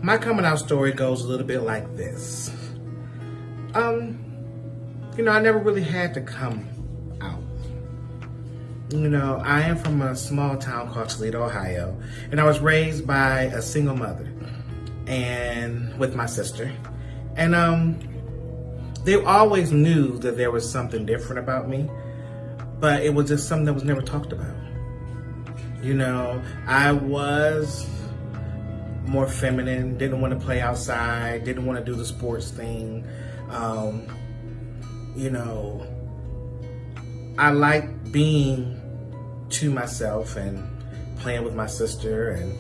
My coming out story goes a little bit like this. I never really had to come out. I am from a small town called Toledo, Ohio, and I was raised by a single mother and with my sister. And they always knew that there was something different about me, but it was just something that was never talked about. I was more feminine, didn't want to play outside, didn't want to do the sports thing. I liked being to myself and playing with my sister and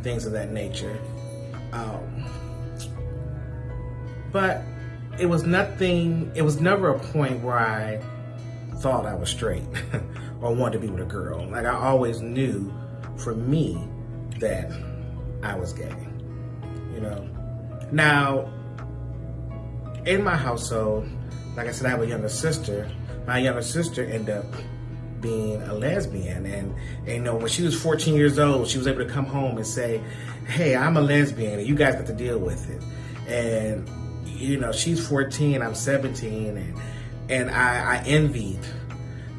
things of that nature. But it was never a point where I thought I was straight or wanted to be with a girl. Like, I always knew for me that I was gay, Now, in my household, like I said, I have a younger sister. My younger sister ended up being a lesbian. And when she was 14 years old, she was able to come home and say, hey, I'm a lesbian and you guys got to deal with it. And, she's 14, I'm 17. And I envied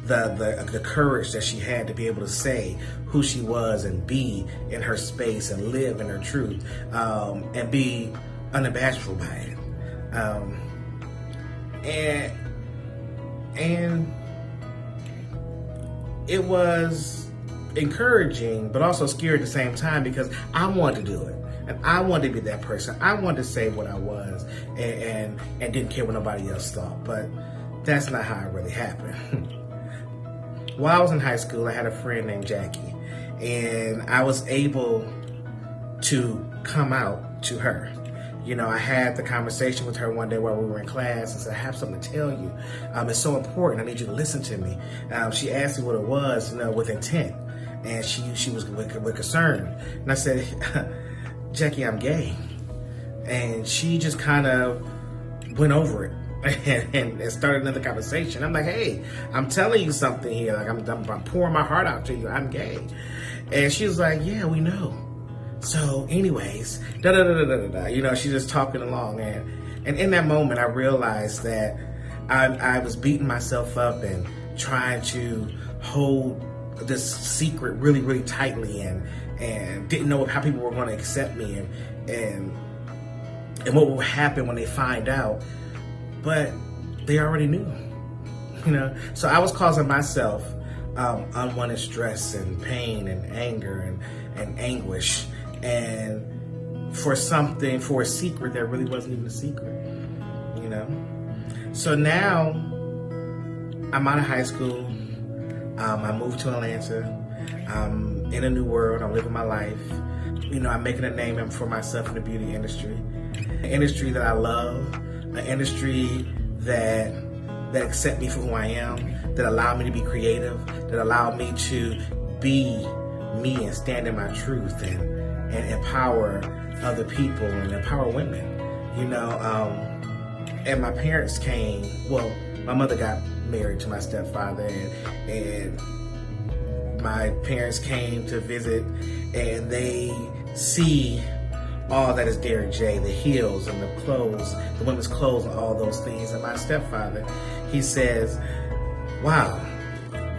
the courage that she had to be able to say who she was and be in her space and live in her truth, and be unabashedful by it. And it was encouraging, but also scary at the same time, because I wanted to do it. And I wanted to be that person. I wanted to say what I was and didn't care what nobody else thought. But that's not how it really happened. While I was in high school, I had a friend named Jackie. And I was able to come out to her. I had the conversation with her one day while we were in class and said, I have something to tell you. It's so important. I need you to listen to me. She asked me what it was, with intent. And she was with concern. And I said, Jackie, I'm gay. And she just kind of went over it and started another conversation. I'm like, hey, I'm telling you something here. Like, I'm pouring my heart out to you. I'm gay. And she was like, yeah, we know. So anyways, she's just talking along. And in that moment, I realized that I was beating myself up and trying to hold this secret really, really tightly and didn't know how people were going to accept me and what would happen when they find out. But they already knew, So I was causing myself unwanted stress and pain and anger and anguish. And for a secret that really wasn't even a secret, So now I'm out of high school. I moved to Atlanta. I'm in a new world. I'm living my life. I'm making a name for myself in the beauty industry. An industry that I love. An industry that accept me for who I am. That allow me to be creative. That allow me to be me and stand in my truth and empower other people and empower women, and my parents came, my mother got married to my stepfather and my parents came to visit and they see all that is Derek J, the heels and the clothes, the women's clothes and all those things. And my stepfather, he says, wow,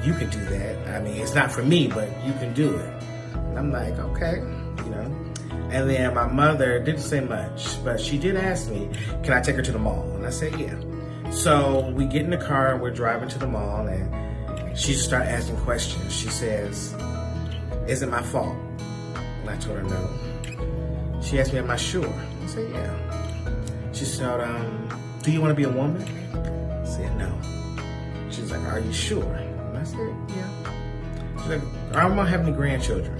you can do that. I mean, it's not for me, but you can do it. And I'm like, okay. And then my mother didn't say much, but she did ask me, can I take her to the mall? And I said, yeah. So we get in the car and we're driving to the mall and she just started asking questions. She says, is it my fault? And I told her no. She asked me, am I sure? I said, yeah. She said, do you want to be a woman? I said, no. She was like, are you sure? And I said, yeah. She's like, I don't have any grandchildren.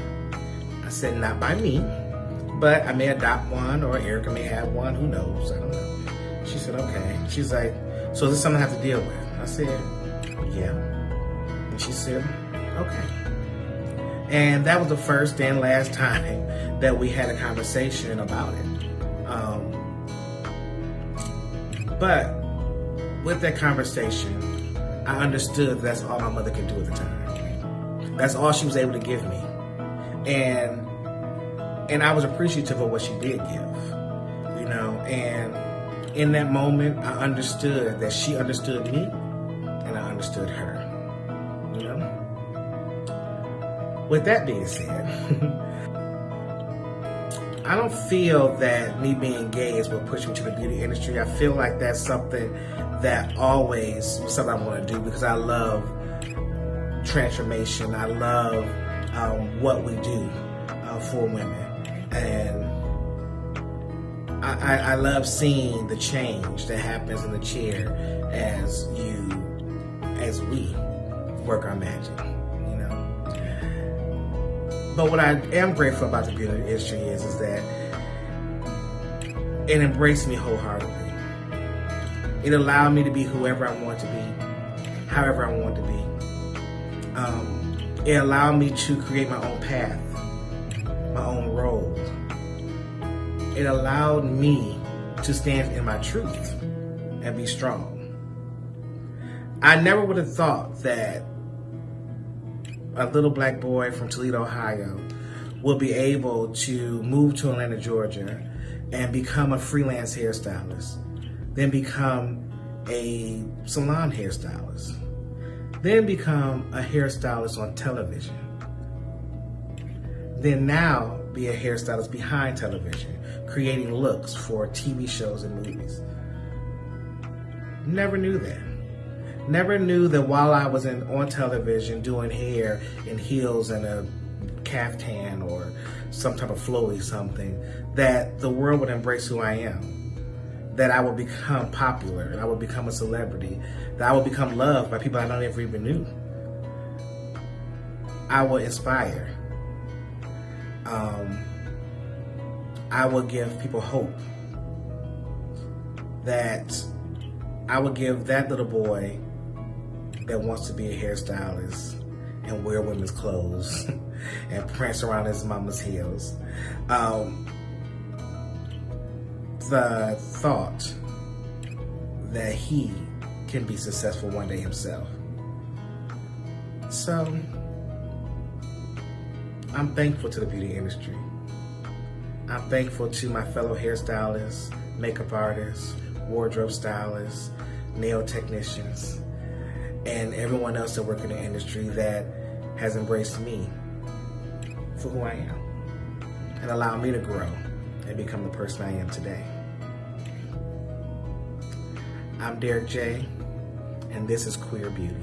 I said, not by me, but I may adopt one or Erica may have one. Who knows? I don't know. She said, okay. She's like, so is this something I have to deal with? I said, yeah. And she said, okay. And that was the first and last time that we had a conversation about it. But with that conversation, I understood that's all my mother could do at the time. That's all she was able to give me. And And I was appreciative of what she did give, you know. And in that moment, I understood that she understood me and I understood her, you know. With that being said, I don't feel that me being gay is what pushed me to the beauty industry. I feel like that's something that always was something I want to do because I love transformation. I love what we do for women. And I love seeing the change that happens in the chair as we work our magic, you know. But what I am grateful about the beauty industry is that it embraced me wholeheartedly. It allowed me to be whoever I want to be, however I want to be. It allowed me to create my own path, my own role. It allowed me to stand in my truth and be strong. I never would have thought that a little black boy from Toledo, Ohio, would be able to move to Atlanta, Georgia, and become a freelance hairstylist, then become a salon hairstylist, then become a hairstylist on television, then now be a hairstylist behind television, creating looks for TV shows and movies. Never knew that. Never knew that while I was on television doing hair in heels and a caftan or some type of flowy something, that the world would embrace who I am. That I would become popular, and I would become a celebrity, that I would become loved by people I don't ever even knew. I would inspire. I would give people hope. That I would give that little boy that wants to be a hairstylist and wear women's clothes and prance around his mama's heels the thought that he can be successful one day himself. So I'm thankful to the beauty industry. I'm thankful to my fellow hairstylists, makeup artists, wardrobe stylists, nail technicians, and everyone else that work in the industry that has embraced me for who I am and allowed me to grow and become the person I am today. I'm Derek J, and this is Queer Beauty.